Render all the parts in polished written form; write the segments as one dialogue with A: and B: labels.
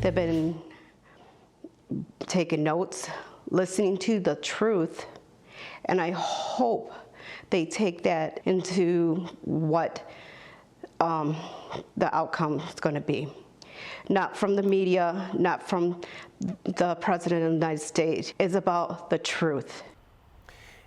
A: They've been taking notes, listening to the truth, and I hope they take that into what the outcome is going to be. Not from the media, not from the President of the United States. It's about the truth.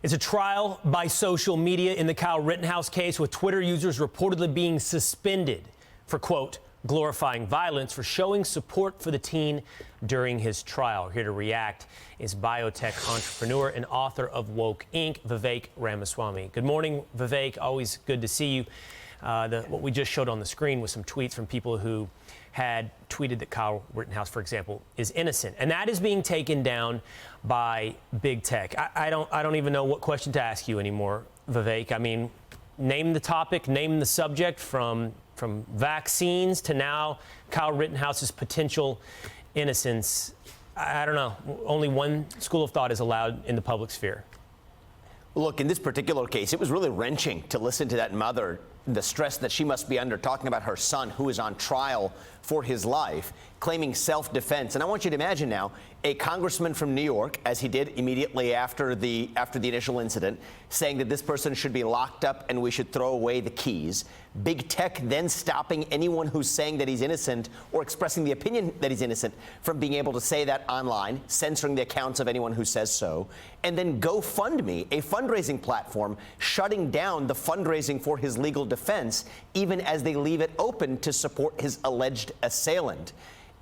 B: It's a trial by social media in the Kyle Rittenhouse case, with Twitter users reportedly being suspended for, quote, glorifying violence, for showing support for the teen during his trial. Here to react is biotech entrepreneur and author of Woke Inc., Vivek Ramaswamy. Good morning, Vivek. Always good to see you. What we just showed on the screen was some tweets from people who had tweeted that Kyle Rittenhouse, for example, is innocent, and that is being taken down by big tech. I don't even know what question to ask you anymore, Vivek. I mean, name the topic, name the subject, from vaccines to now Kyle Rittenhouse's potential innocence. I don't know. Only one school of thought is allowed in the public sphere.
C: Look, in this particular case, it was really wrenching to listen to that mother, the stress that she must be under, talking about her son who is on trial for his life, claiming self-defense. And I want you to imagine now a congressman from New York, as he did immediately after the initial incident, saying that this person should be locked up and we should throw away the keys. Big tech then stopping anyone who's saying that he's innocent or expressing the opinion that he's innocent from being able to say that online, censoring the accounts of anyone who says so. And then GoFundMe, a fundraising platform, shutting down the fundraising for his legal defense, even as they leave it open to support his alleged assailant.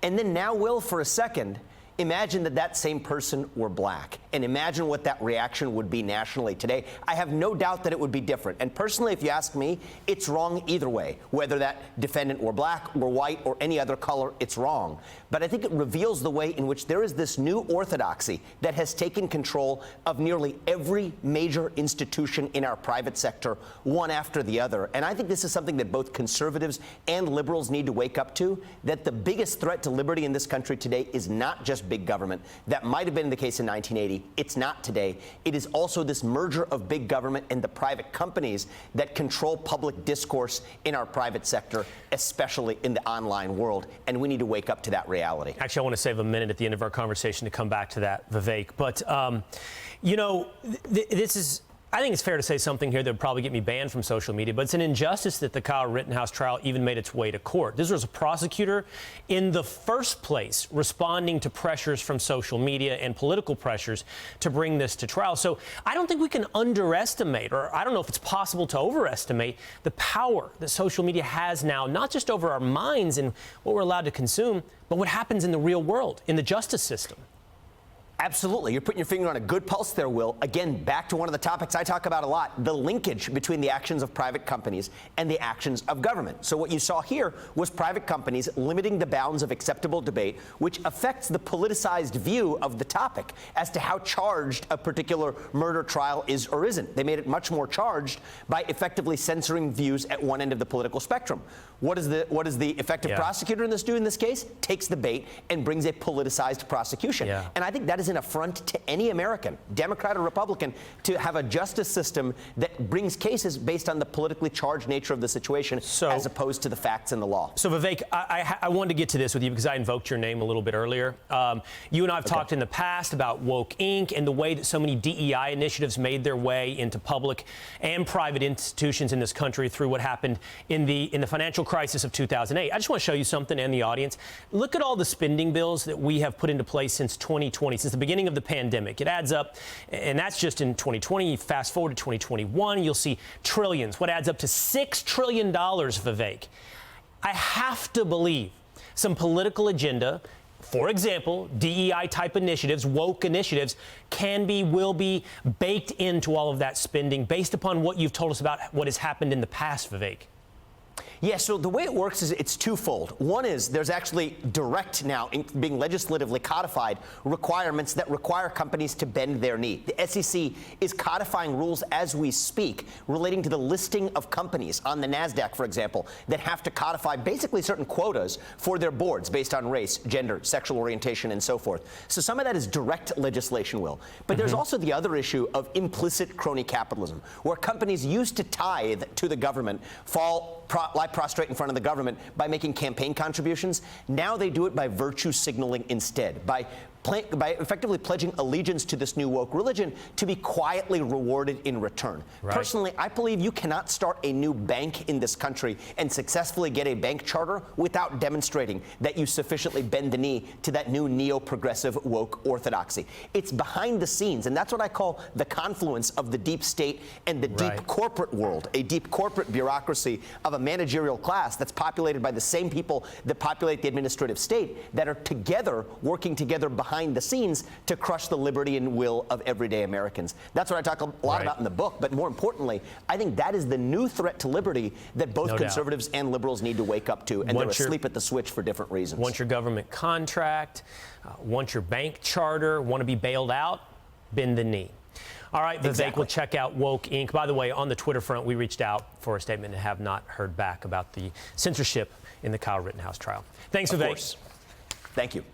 C: And then now, Will, for a second, imagine that that same person were black, and imagine what that reaction would be nationally today. I have no doubt that it would be different. And personally, if you ask me, it's wrong either way. Whether that defendant were black or white or any other color, it's wrong. But I think it reveals the way in which there is this new orthodoxy that has taken control of nearly every major institution in our private sector, one after the other. And I think this is something that both conservatives and liberals need to wake up to, that the biggest threat to liberty in this country today is not just big government. That might have been the case in 1980. It's not today. It is also this merger of big government and the private companies that control public discourse in our private sector, especially in the online world. And we need to wake up to that reality.
B: Actually, I want to save a minute at the end of our conversation to come back to that, Vivek. But, you know, this is, I think it's fair to say something here that would probably get me banned from social media, but it's an injustice that the Kyle Rittenhouse trial even made its way to court. This was a prosecutor in the first place responding to pressures from social media and political pressures to bring this to trial. So I don't think we can underestimate, or I don't know if it's possible to overestimate, the power that social media has now, not just over our minds and what we're allowed to consume, but what happens in the real world, in the justice system.
C: Absolutely. You're putting your finger on a good pulse there, Will. Again, back to one of the topics I talk about a lot, the linkage between the actions of private companies and the actions of government. So what you saw here was private companies limiting the bounds of acceptable debate, which affects the politicized view of the topic as to how charged a particular murder trial is or isn't. They made it much more charged by effectively censoring views at one end of the political spectrum. What does the effective prosecutor in this case? Takes the bait and brings a politicized prosecution. And I think that is an affront to any American, Democrat or Republican, to have a justice system that brings cases based on the politically charged nature of the situation, as opposed to the facts and the law.
B: So, Vivek, I wanted to get to this with you because I invoked your name a little bit earlier. You and I have talked in the past about Woke Inc. and the way that so many DEI initiatives made their way into public and private institutions in this country through what happened in the financial crisis of 2008. I just want to show you something, and the audience. Look at all the spending bills that we have put into place since 2020, since the beginning of the pandemic. It adds up, and that's just in 2020. Fast forward to 2021, you'll see trillions. What adds up to $6 trillion, Vivek? I have to believe some political agenda, for example, DEI-type initiatives, woke initiatives, will be baked into all of that spending based upon what you've told us about what has happened in the past, Vivek.
C: Yeah, so the way it works is it's twofold. One is there's actually direct now, being legislatively codified, requirements that require companies to bend their knee. The SEC is codifying rules as we speak relating to the listing of companies on the NASDAQ, for example, that have to codify basically certain quotas for their boards based on race, gender, sexual orientation, and so forth. So some of that is direct legislation, Will. But there's also the other issue of implicit crony capitalism, where companies used to tithe to the government fall lie prostrate in front of the government by making campaign contributions. Now they do it by virtue signaling instead, by effectively pledging allegiance to this new woke religion to be quietly rewarded in return.
B: Right.
C: Personally, I believe you cannot start a new bank in this country and successfully get a bank charter without demonstrating that you sufficiently bend the knee to that new neo-progressive woke orthodoxy. It's behind the scenes, and that's what I call the confluence of the deep state and the deep corporate world, a deep corporate bureaucracy of a managerial class that's populated by the same people that populate the administrative state, that are together, working together behind the scenes to crush the liberty and will of everyday Americans. That's what I talk a lot about in the book, but more importantly, I think that is the new threat to liberty that both conservatives and liberals need to wake up to, and they're asleep at the switch for different reasons.
B: Want your government contract, want your bank charter, want to be bailed out, bend the knee. All right, Vivek, we'll check out Woke Inc. By the way, on the Twitter front, we reached out for a statement and have not heard back about the censorship in the Kyle Rittenhouse trial. Thanks, Vivek.
C: Of course. Thank you.